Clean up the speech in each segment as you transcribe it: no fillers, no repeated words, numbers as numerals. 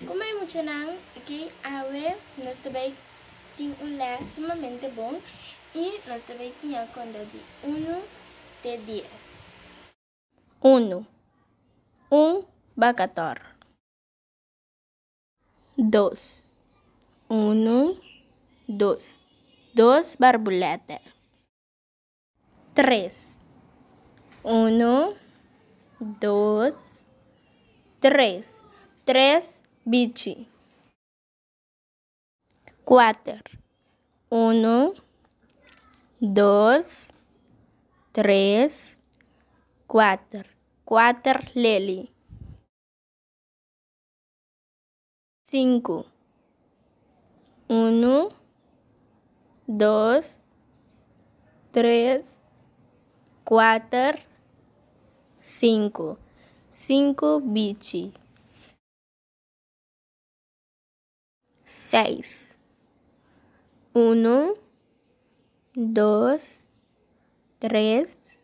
Como hay mucho aquí, ahora nos tiene un la sumamente bom y nos te voy a enseñar a contar de 1 de 10. 1. Un bacator. 2. 1, 2. 2 barboletas. 3. 1, 2, 3. 3 bichi. 4. 1, 2, 3, 4. 4 leli. 5. 1, 2, 3, 4, 5. 5 bichi. 6. 1, 2, 3,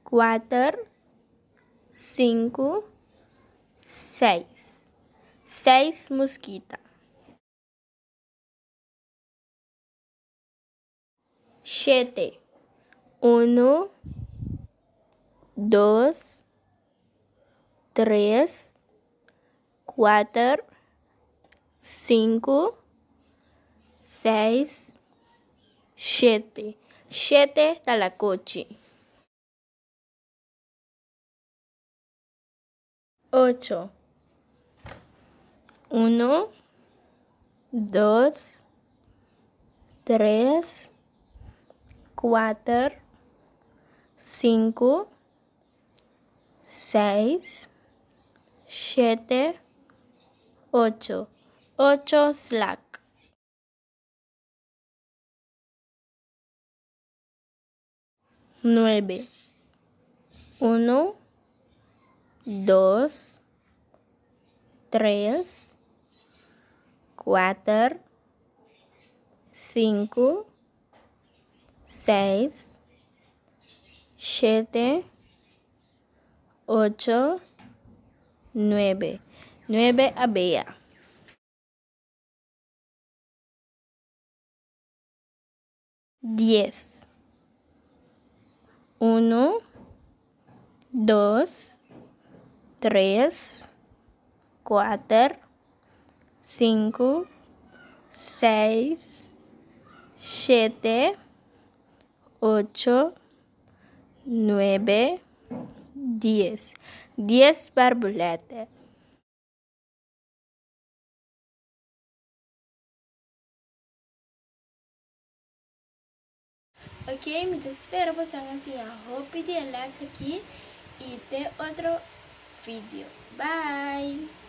4, 5, 6. 6 mosquita. 7. 1, 2, 3, 4, 5, 6, 7. 7 talacochi. 8. 1, 2, 3, 4, 5, 6, 7, 8. 8 slack. 9. 1, 2, 3, 4, 5, 6, 7, 8, 9. 9 abeja. 10. 1, 2, 3, 4, 5, 6, 7, 8, 9, 10. 10 barboletas. Ok, me espero que hagan así rápido el enlace aquí y de otro vídeo. Bye.